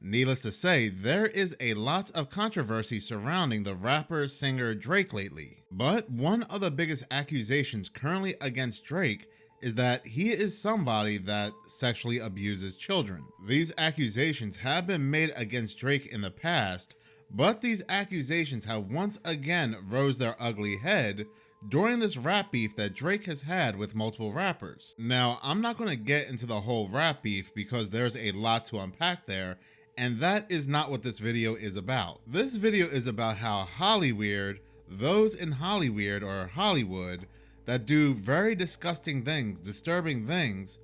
Needless to say, there is a lot of controversy surrounding the rapper-singer Drake lately. But one of the biggest accusations currently against Drake is that he is somebody that sexually abuses children. These accusations have been made against Drake in the past, but these accusations have once again rose their ugly head during this rap beef that Drake has had with multiple rappers. Now, I'm not going to get into the whole rap beef because there's a lot to unpack there, and that is not what this video is about. This video is about how Hollyweird, those in Hollyweird or Hollywood, that do very disgusting things, disturbing things,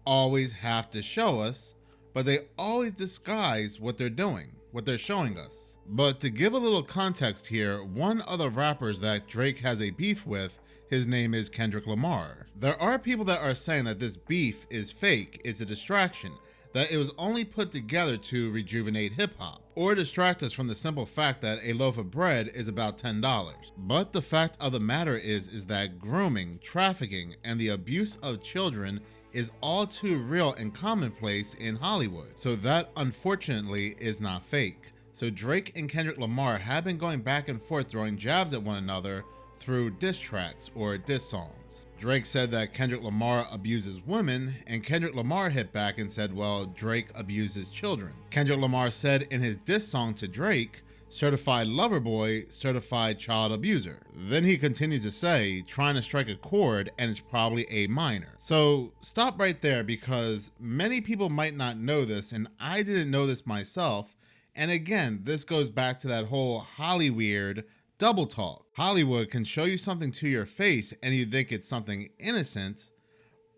always have to show us, but they always disguise what they're doing, what they're showing us. But to give a little context here, one of the rappers that Drake has a beef with, his name is Kendrick Lamar. There are people that are saying that this beef is fake, it's a distraction, that it was only put together to rejuvenate hip-hop, or distract us from the simple fact that a loaf of bread is about $10. But the fact of the matter is that grooming, trafficking, and the abuse of children is all too real and commonplace in Hollywood. So that, unfortunately, is not fake. So Drake and Kendrick Lamar have been going back and forth throwing jabs at one another through diss tracks or diss songs. Drake said that Kendrick Lamar abuses women, and Kendrick Lamar hit back and said, well, Drake abuses children. Kendrick Lamar said in his diss song to Drake, certified lover boy, certified child abuser. Then he continues to say, trying to strike a chord, and it's probably A minor. So stop right there, because many people might not know this, and I didn't know this myself. And again, this goes back to that whole Hollyweird double talk. Hollywood can show you something to your face and you think it's something innocent,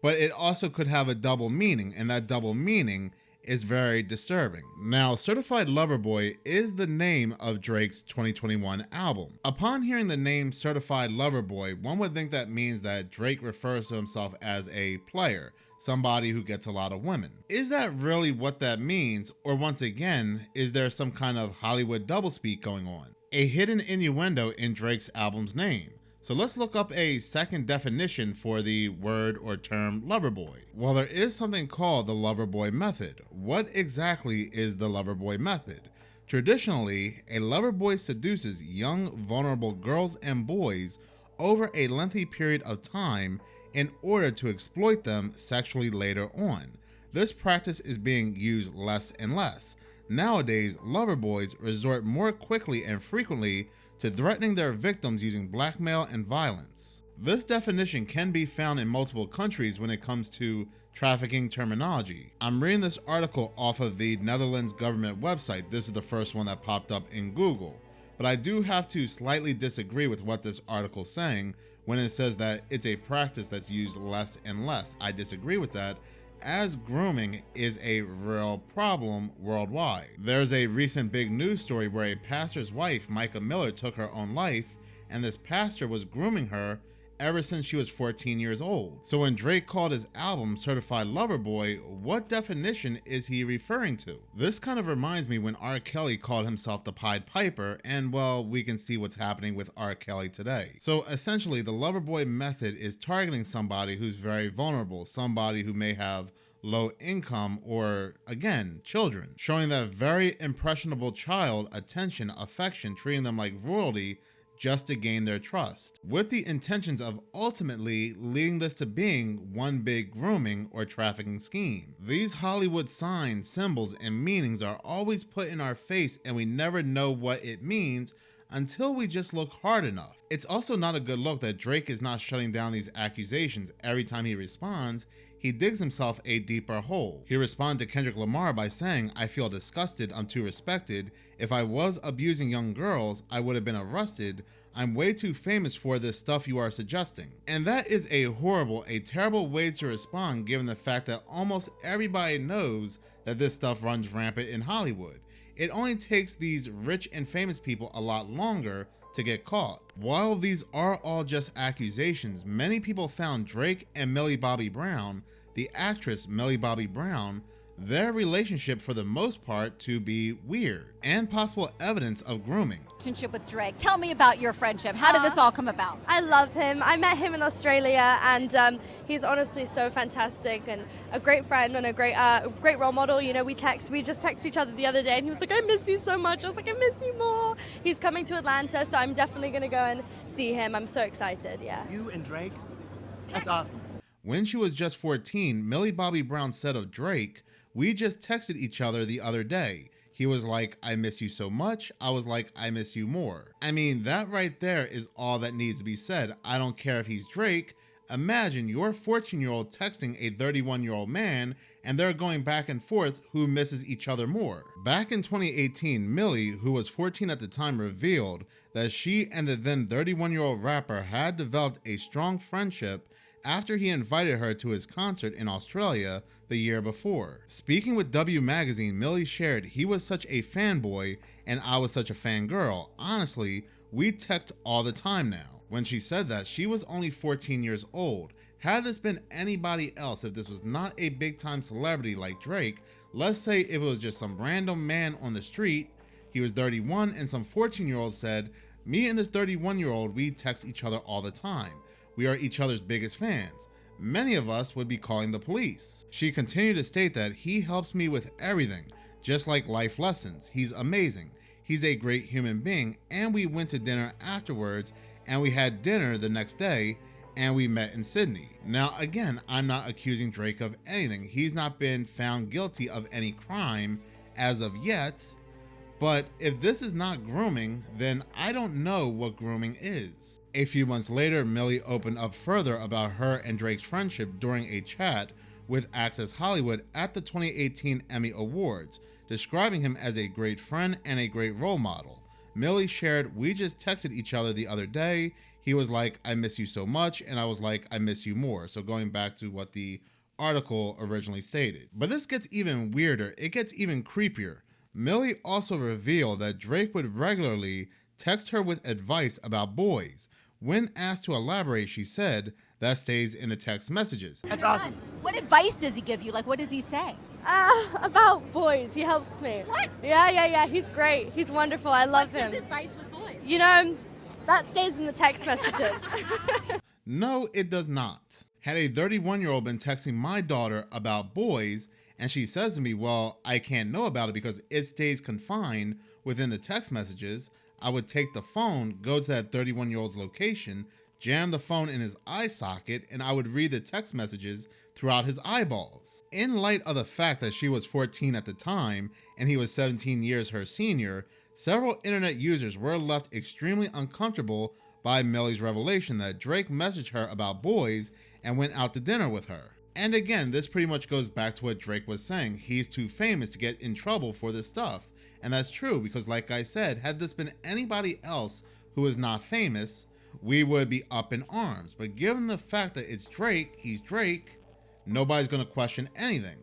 but it also could have a double meaning, and that double meaning is very disturbing. Now, Certified Lover Boy is the name of Drake's 2021 album. Upon hearing the name Certified Lover Boy, one would think that means that Drake refers to himself as a player, somebody who gets a lot of women. Is that really what that means? Or once again, is there some kind of Hollywood doublespeak going on? A hidden innuendo in Drake's album's name. So let's look up a second definition for the word or term loverboy. Well, there is something called the loverboy method. What exactly is the loverboy method? Traditionally, a loverboy seduces young, vulnerable girls and boys over a lengthy period of time in order to exploit them sexually later on. This practice is being used less and less. Nowadays, loverboys resort more quickly and frequently to threatening their victims using blackmail and violence. This definition can be found in multiple countries when it comes to trafficking terminology. I'm reading this article off of the Netherlands government website. This is the first one that popped up in Google. But I do have to slightly disagree with what this article is saying when it says that it's a practice that's used less and less. I disagree with that, as grooming is a real problem worldwide. There's a recent big news story where a pastor's wife, Micah Miller, took her own life, and this pastor was grooming her ever since she was 14 years old. So when Drake called his album Certified Lover Boy, what definition is he referring to? This kind of reminds me when R. Kelly called himself the Pied Piper, and well, we can see what's happening with R. Kelly today. So essentially, the Loverboy method is targeting somebody who's very vulnerable, somebody who may have low income, or again, children, showing that very impressionable child attention, affection, treating them like royalty just to gain their trust, with the intentions of ultimately leading this to being one big grooming or trafficking scheme. These Hollywood signs, symbols, and meanings are always put in our face, and we never know what it means until we just look hard enough. It's also not a good look that Drake is not shutting down these accusations. Every time he responds, he digs himself a deeper hole. He responded to Kendrick Lamar by saying, "I feel disgusted, I'm too respected. If I was abusing young girls, I would have been arrested. I'm way too famous for this stuff you are suggesting." And that is a horrible, a terrible way to respond, given the fact that almost everybody knows that this stuff runs rampant in Hollywood. It only takes these rich and famous people a lot longer to get caught. While these are all just accusations, many people found Drake and Millie Bobby Brown, the actress Millie Bobby Brown, their relationship for the most part to be weird and possible evidence of grooming. Relationship with Drake. Tell me about your friendship. How did this all come about? I love him. I met him in Australia, and he's honestly so fantastic and a great friend and a great role model. You know, we just texted each other the other day, and he was like, "I miss you so much." I was like, "I miss you more." He's coming to Atlanta, so I'm definitely gonna go and see him. I'm so excited. Yeah. You and Drake? That's awesome. When she was just 14, Millie Bobby Brown said of Drake, "We just texted each other the other day. He was like, 'I miss you so much.' I was like, 'I miss you more.'" I mean, that right there is all that needs to be said. I don't care if he's Drake. Imagine your 14-year-old texting a 31-year-old man and they're going back and forth who misses each other more. Back in 2018, Millie, who was 14 at the time, revealed that she and the then 31-year-old rapper had developed a strong friendship after he invited her to his concert in Australia the year before. Speaking with W Magazine, Millie shared, "He was such a fanboy and I was such a fangirl. Honestly, we text all the time now." When she said that, she was only 14 years old. Had this been anybody else, if this was not a big time celebrity like Drake, let's say if it was just some random man on the street, he was 31 and some 14-year-old said, "Me and this 31-year-old, we text each other all the time. We are each other's biggest fans." Many of us would be calling the police. She continued to state that he helps me with everything, just like life lessons. He's amazing. He's a great human being, and we went to dinner afterwards, and we had dinner the next day, and we met in Sydney. Now, again, I'm not accusing Drake of anything. He's not been found guilty of any crime as of yet. But if this is not grooming, then I don't know what grooming is. A few months later, Millie opened up further about her and Drake's friendship during a chat with Access Hollywood at the 2018 Emmy Awards, describing him as a great friend and a great role model. Millie shared, "We just texted each other the other day. He was like, 'I miss you so much,' and I was like, 'I miss you more.'" So going back to what the article originally stated. But this gets even weirder. It gets even creepier. Millie also revealed that Drake would regularly text her with advice about boys. When asked to elaborate, she said, "That stays in the text messages." That's awesome. What advice does he give you? Like, what does he say? About boys, he helps me. What? Yeah, he's great. He's wonderful. I love him. What's his advice with boys? You know, that stays in the text messages. No, it does not. Had a 31-year-old been texting my daughter about boys, and she says to me, "Well, I can't know about it because it stays confined within the text messages," I would take the phone, go to that 31-year-old's location, jam the phone in his eye socket, and I would read the text messages throughout his eyeballs. In light of the fact that she was 14 at the time and he was 17 years her senior, several internet users were left extremely uncomfortable by Millie's revelation that Drake messaged her about boys and went out to dinner with her. And again, this pretty much goes back to what Drake was saying. He's too famous to get in trouble for this stuff. And that's true because, like I said, had this been anybody else who is not famous, we would be up in arms. But given the fact that it's Drake, he's Drake, nobody's going to question anything.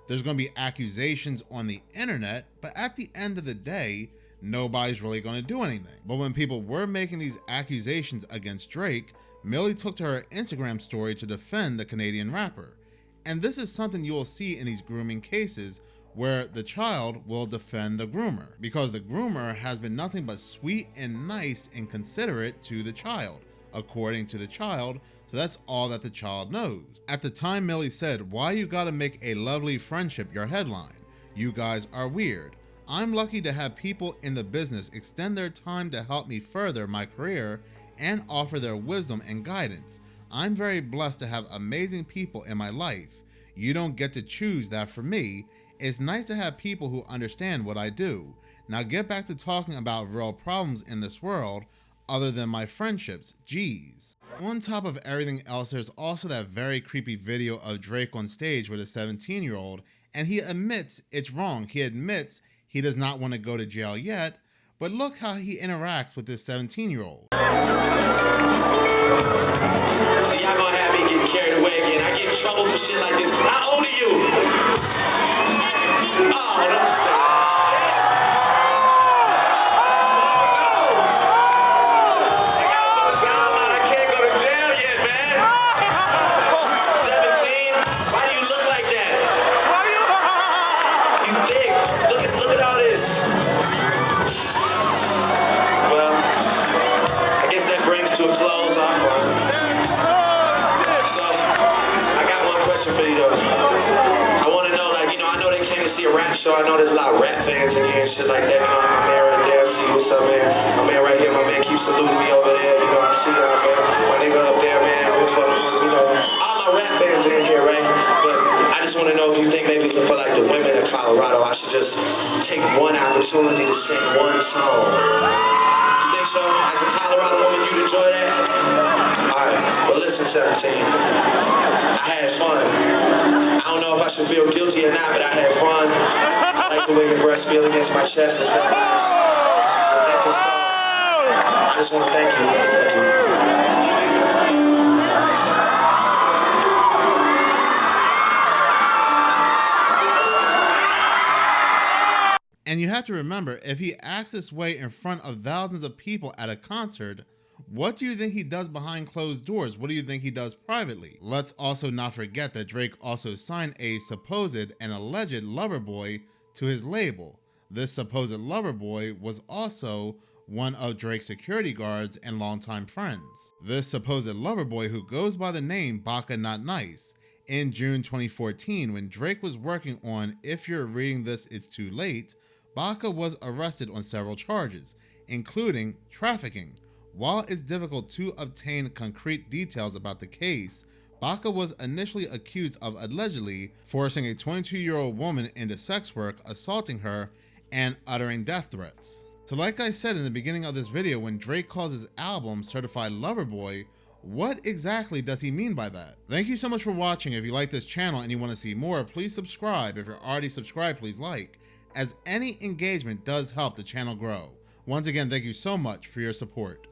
There's going to be accusations on the internet, but at the end of the day, nobody's really going to do anything. But when people were making these accusations against Drake, Millie took to her Instagram story to defend the Canadian rapper. And this is something you will see in these grooming cases where the child will defend the groomer because the groomer has been nothing but sweet and nice and considerate to the child, according to the child. So that's all that the child knows. At the time, Millie said, "Why you gotta make a lovely friendship your headline? You guys are weird. I'm lucky to have people in the business extend their time to help me further my career and offer their wisdom and guidance. I'm very blessed to have amazing people in my life. You don't get to choose that for me. It's nice to have people who understand what I do. Now get back to talking about real problems in this world other than my friendships. Geez." On top of everything else, there's also that very creepy video of Drake on stage with a 17-year-old, and he admits it's wrong. He admits he does not want to go to jail yet, but look how he interacts with this 17-year-old. Y'all gonna have me getting carried away again. I get in trouble for shit like this. How old are you? Oh, that's sad. I can't go to jail yet, man. 17? Why do you look like that? opportunity to sing one song. You think so? As a Colorado woman, you'd enjoy that? Alright, well listen, 17. I had fun. I don't know if I should feel guilty or not, but I had fun. I like the way your breasts feel against my chest and stuff. I just want to thank you. Thank you. And you have to remember, if he acts this way in front of thousands of people at a concert, what do you think he does behind closed doors? What do you think he does privately? Let's also not forget that Drake also signed a supposed and alleged lover boy to his label. This supposed lover boy was also one of Drake's security guards and longtime friends. This supposed lover boy, who goes by the name Baka Not Nice, in June 2014, when Drake was working on If You're Reading This It's Too Late, Baka was arrested on several charges, including trafficking. While it's difficult to obtain concrete details about the case, Baka was initially accused of allegedly forcing a 22-year-old woman into sex work, assaulting her, and uttering death threats. So like I said in the beginning of this video, when Drake calls his album Certified Lover Boy, what exactly does he mean by that? Thank you so much for watching. If you like this channel and you want to see more, please subscribe. If you're already subscribed, please like, as any engagement does help the channel grow. Once again, thank you so much for your support.